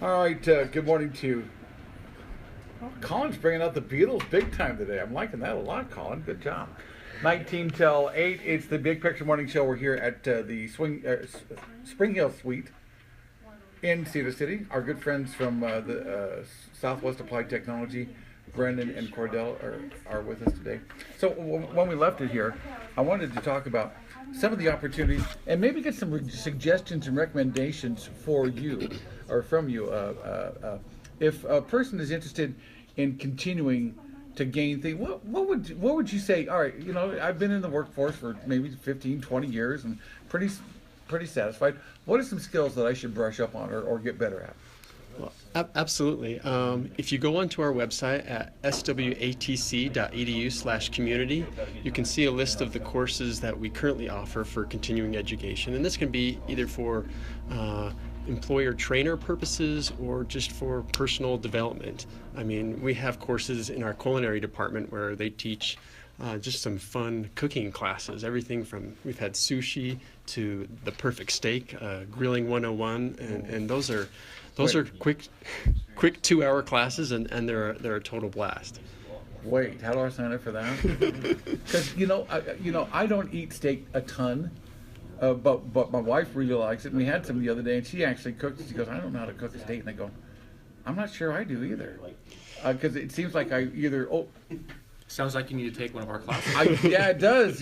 All right, good morning to you. Oh, Colin's bringing out the Beatles big time today. I'm liking that a lot, Colin. Good job. 19 till 8, it's the Big Picture Morning Show. We're here at the Spring Hill Suite in Cedar City. Our good friends from the Southwest Applied Technology, Brennan and Cordelle, are with us today. So when we left it here, I wanted to talk about some of the opportunities and maybe get some suggestions and recommendations for you or from you. If a person is interested in continuing to gain things, what would you say? All right, I've been in the workforce for maybe 15, 20 years and pretty satisfied. What are some skills that I should brush up on or get better at? Well, absolutely. If you go onto our website at swatc.edu/community, you can see a list of the courses that we currently offer for continuing education. And this can be either for employer trainer purposes or just for personal development. I mean, we have courses in our culinary department where they teach just some fun cooking classes, everything from, we've had sushi to the perfect steak, grilling 101, and those are quick 2-hour classes, and they're a total blast. Wait, how do I sign up for that? Because I don't eat steak a ton, but my wife really likes it. And we had some the other day, and she actually cooked it. She goes, "I don't know how to cook a steak," and I go, "I'm not sure I do either," because it seems like I either Sounds like you need to take one of our classes. Yeah, it does.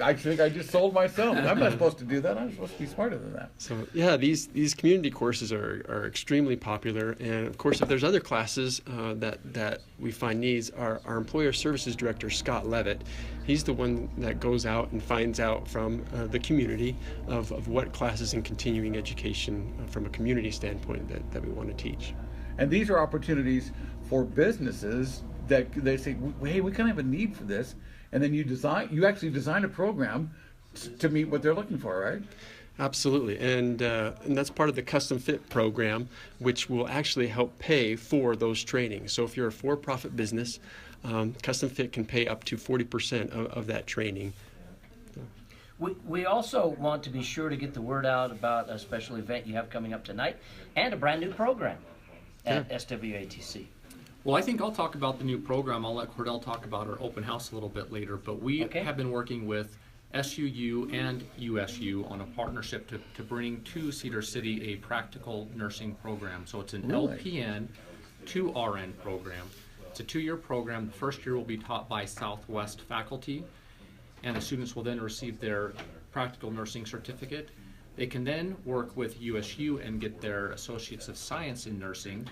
I think I just sold myself. I'm not supposed to do that. I'm supposed to be smarter than that. So yeah, these community courses are extremely popular, and of course, if there's other classes that we find needs, our employer services director Scott Levitt, he's the one that goes out and finds out from the community of what classes in continuing education from a community standpoint that we want to teach. And these are opportunities for businesses that they say, "Hey, we kind of have a need for this," and then you actually design a program to meet what they're looking for, right? Absolutely, and that's part of the custom fit program, which will actually help pay for those trainings. So if you're a for-profit business, custom fit can pay up to 40% of that training. We also want to be sure to get the word out about a special event you have coming up tonight and a brand new program at SWATC. Well, I think I'll talk about the new program. I'll let Cordelle talk about our open house a little bit later. But we have been working with SUU and USU on a partnership to bring to Cedar City a practical nursing program. So it's an LPN to RN program. It's a 2-year program. The first year will be taught by Southwest faculty, and the students will then receive their practical nursing certificate. They can then work with USU and get their Associates of Science in Nursing.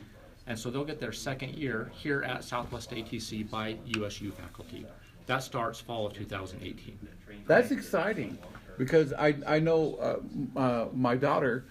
And so they'll get their second year here at Southwest ATC by USU faculty. That starts fall of 2018. That's exciting, because I know my daughter,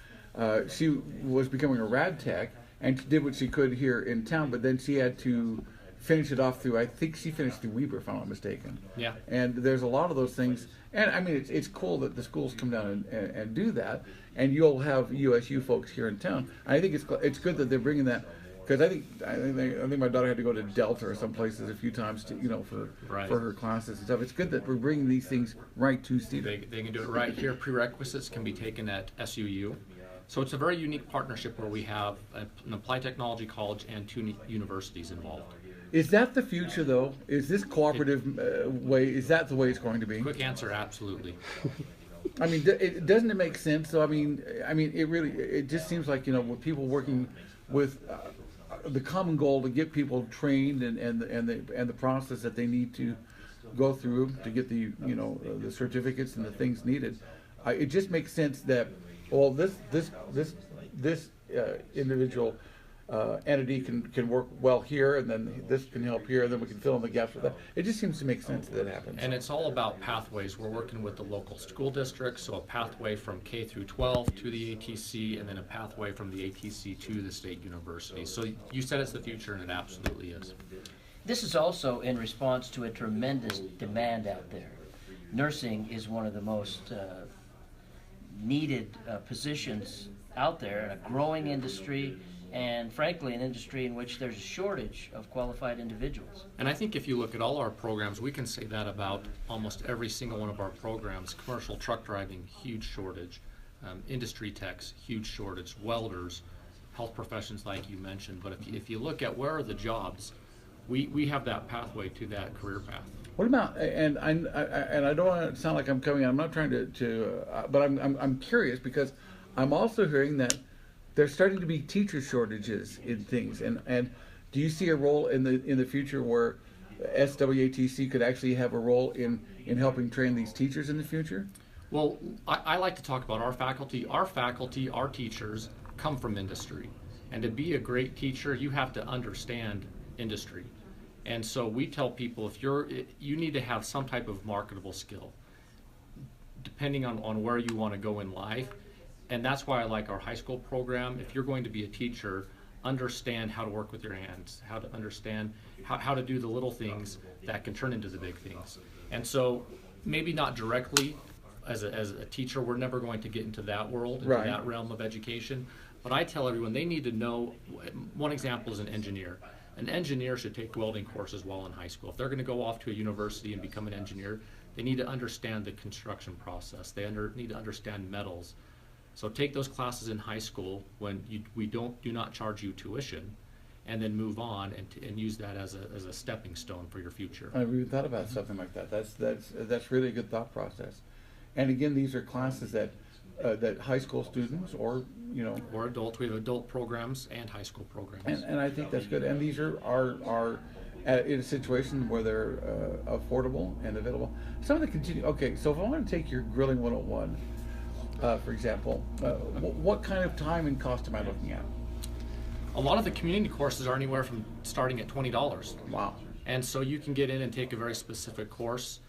she was becoming a rad tech, and she did what she could here in town, but then she had to finish it off through, I think she finished through Weber, if I'm not mistaken. Yeah. And there's a lot of those things. And I mean, it's cool that the schools come down and do that, and you'll have USU folks here in town. I think it's good that they're bringing that. Because I think my daughter had to go to Delta or some places a few times to for her classes and stuff. It's good that we're bringing these things right to Cedar. They can do it right here. Prerequisites can be taken at SUU. So it's a very unique partnership where we have an applied technology college and 2 universities involved. Is that the future, though? Is this cooperative way? Is that the way it's going to be? Quick answer: absolutely. I mean, doesn't it make sense? So I mean, it just seems like with people working with the common goal to get people trained and the process that they need to go through to get the the certificates and the things needed. It just makes sense that this individual entity can work well here, and then this can help here, and then we can fill in the gaps with that. It just seems to make sense that happens. And it's all about pathways. We're working with the local school districts, so a pathway from K through 12 to the ATC, and then a pathway from the ATC to the state university. So you said it's the future, and it absolutely is. This is also in response to a tremendous demand out there. Nursing is one of the most needed positions out there, in a growing industry, and frankly an industry in which there's a shortage of qualified individuals. And I think if you look at all our programs, we can say that about almost every single one of our programs. Commercial truck driving, huge shortage. Industry techs, huge shortage. Welders, health professions like you mentioned. But if you look at where are the jobs, we have that pathway to that career path. What about, and I don't want to sound like I'm coming. I'm not trying but I'm curious because I'm also hearing that there's starting to be teacher shortages in things. And do you see a role in the future where SWATC could actually have a role in helping train these teachers in the future? Well, I like to talk about our faculty. Our teachers come from industry. And to be a great teacher, you have to understand industry. And so we tell people you need to have some type of marketable skill, depending on where you want to go in life. And that's why I like our high school program. If you're going to be a teacher, understand how to work with your hands, how to understand how to do the little things that can turn into the big things. And so maybe not directly as a teacher, we're never going to get into that world, into that realm of education. But I tell everyone they need to know, one example is an engineer. An engineer should take welding courses while in high school. If they're going to go off to a university and become an engineer, they need to understand the construction process. They need to understand metals. So take those classes in high school when we do not charge you tuition, and then move on and use that as a stepping stone for your future. I never even thought about something like that. That's really a good thought process. And again, these are classes that high school students or adults. We have adult programs and high school programs. And I think that's good. And these are in a situation where they're affordable and available. Some of the continue. Okay, so if I want to take your grilling 101, for example, what kind of time and cost am I looking at? A lot of the community courses are anywhere from starting at $20. Wow. And so you can get in and take a very specific course.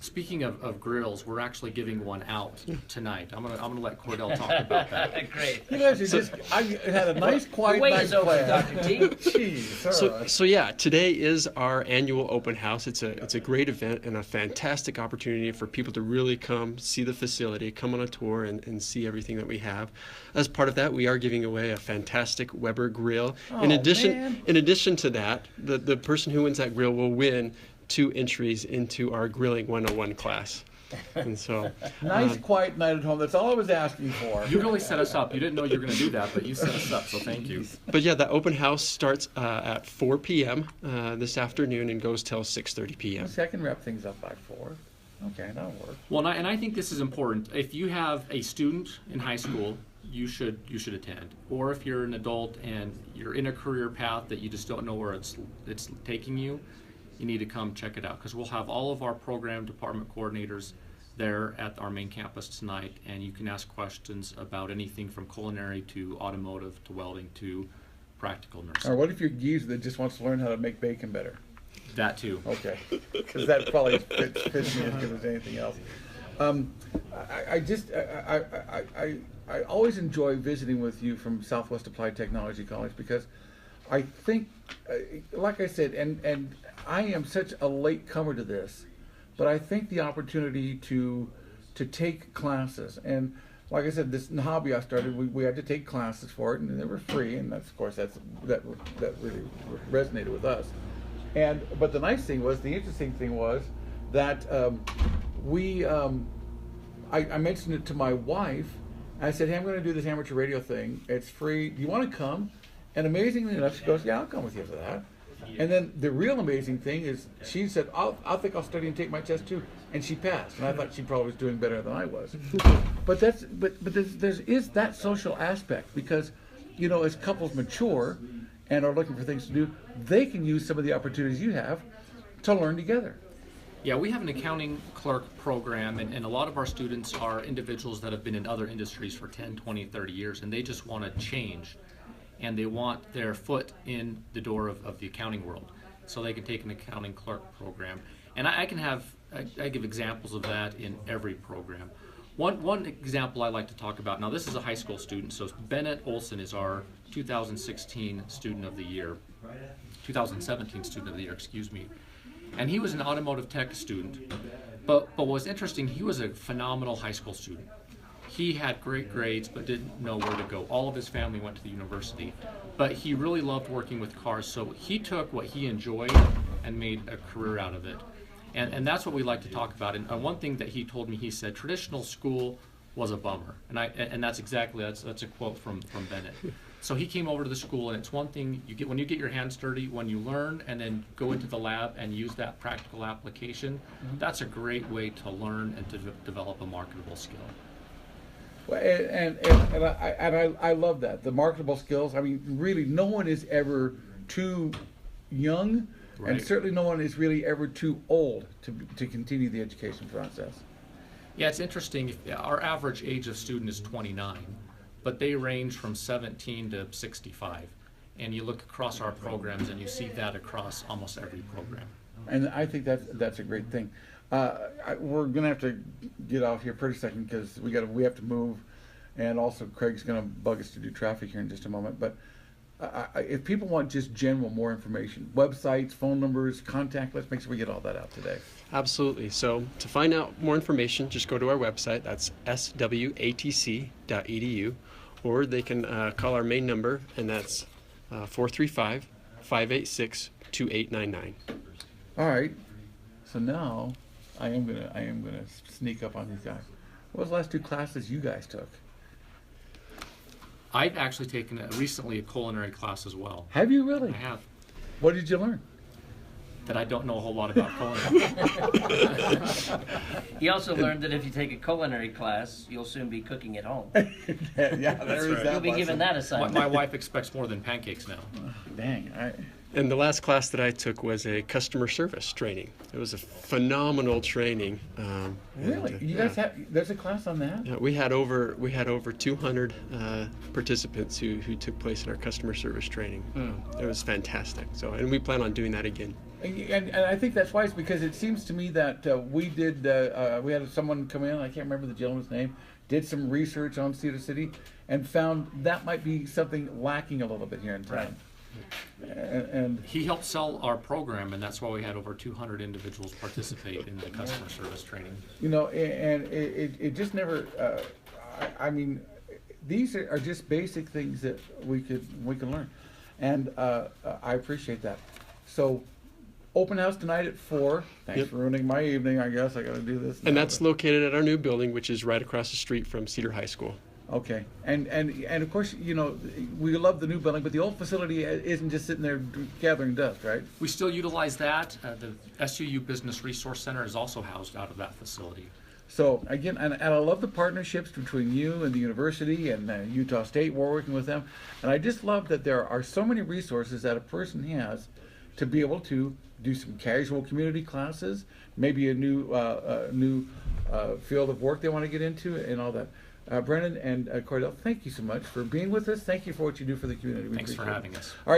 Speaking of grills, we're actually giving one out tonight. I'm gonna let Cordelle talk about that. Great. You guys are I had a nice, quiet Way night is over, plan. Dr. T. Jeez, So yeah, today is our annual open house. It's a great event and a fantastic opportunity for people to really come see the facility, come on a tour, and see everything that we have. As part of that, we are giving away a fantastic Weber grill. In addition to that, the person who wins that grill will win 2 entries into our Grilling 101 class. And so nice quiet night at home. That's all I was asking for. You really set us up. You didn't know you were going to do that, but you set us up, so thank you. But yeah, the open house starts at 4 p.m. This afternoon and goes till 6:30 p.m. I can wrap things up by 4. Okay, that'll work. Well, and I think this is important. If you have a student in high school, you should attend. Or if you're an adult and you're in a career path that you just don't know where it's taking you, you need to come check it out, because we'll have all of our program department coordinators there at our main campus tonight, and you can ask questions about anything from culinary to automotive to welding to practical nursing. Or what if you're a geezer that just wants to learn how to make bacon better? That too. Okay, because that probably fits me as good as anything else. I always enjoy visiting with you from Southwest Applied Technology College, because I think, like I said, and I am such a late comer to this, but I think the opportunity to take classes, and like I said, this hobby I started, we had to take classes for it, and they were free, and that's, of course, that really resonated with us. But the interesting thing was that I mentioned it to my wife. I said, hey, I'm going to do this amateur radio thing. It's free. Do you want to come? And amazingly enough, she goes, yeah, I'll come with you for that. And then the real amazing thing is she said, I'll study and take my test too. And she passed. And I thought she probably was doing better than I was. But there's that social aspect, because, as couples mature and are looking for things to do, they can use some of the opportunities you have to learn together. Yeah, we have an accounting clerk program, and a lot of our students are individuals that have been in other industries for 10, 20, 30 years, and they just want to change. And they want their foot in the door of the accounting world, so they can take an accounting clerk program. And I give examples of that in every program. One example I like to talk about, now this is a high school student, so Bennett Olson is our 2016 student of the year, 2017 student of the year, excuse me. And he was an automotive tech student, but what's interesting, he was a phenomenal high school student. He had great grades, but didn't know where to go. All of his family went to the university, but he really loved working with cars, so he took what he enjoyed and made a career out of it. And that's what we like to talk about. And one thing that he told me, he said, traditional school was a bummer. And that's a quote from Bennett. So he came over to the school, and it's one thing you get when you get your hands dirty, when you learn and then go into the lab and use that practical application. That's a great way to learn and to develop a marketable skill. Well, I love that, the marketable skills. I mean, really, no one is ever too young, Right. and certainly no one is really ever too old to continue the education process. Yeah, it's interesting. Our average age of student is 29, but they range from 17 to 65. And you look across our programs and you see that across almost every program. And I think that's a great thing. We're gonna have to get off here pretty second because we have to move, and also Craig's gonna bug us to do traffic here in just a moment. But if people want just general more information, websites, phone numbers, contact, let's make sure we get all that out today. Absolutely. So to find out more information, just go to our website. That's swatc.edu, or they can call our main number, and that's 435-586-2899. All right. So now I am gonna sneak up on these guys. What was the last 2 classes you guys took? I've actually taken recently a culinary class as well. Have you really? I have. What did you learn? That I don't know a whole lot about culinary. He also learned that if you take a culinary class, you'll soon be cooking at home. Yeah, there is right. that. You'll be given that assignment. My wife expects more than pancakes now. Dang. And the last class that I took was a customer service training. It was a phenomenal training. Really? You guys have? There's a class on that? Yeah, we had over 200 participants who took place in our customer service training. It was fantastic. So, and we plan on doing that again. And I think that's wise, because it seems to me that we had someone come in, I can't remember the gentleman's name, did some research on Cedar City and found that might be something lacking a little bit here in town. Right. And He helped sell our program, and that's why we had over 200 individuals participate in the customer service training. you know, and it just never. I mean, these are just basic things that we can learn, and I appreciate that. So, open house tonight at 4. Thanks Yep. for ruining my evening. I guess I got to do this now, And that's but- located at our new building, which is right across the street from Cedar High School. Okay, and of course, you know, we love the new building, but the old facility isn't just sitting there gathering dust, right? We still utilize that. The SUU Business Resource Center is also housed out of that facility. So again, and I love the partnerships between you and the university and Utah State. We're working with them, and I just love that there are so many resources that a person has to be able to do some casual community classes, maybe a new field of work they want to get into, and all that. Brennan and Cordelle, thank you so much for being with us. Thank you for what you do for the community. We Thanks for appreciate it. having us. All right.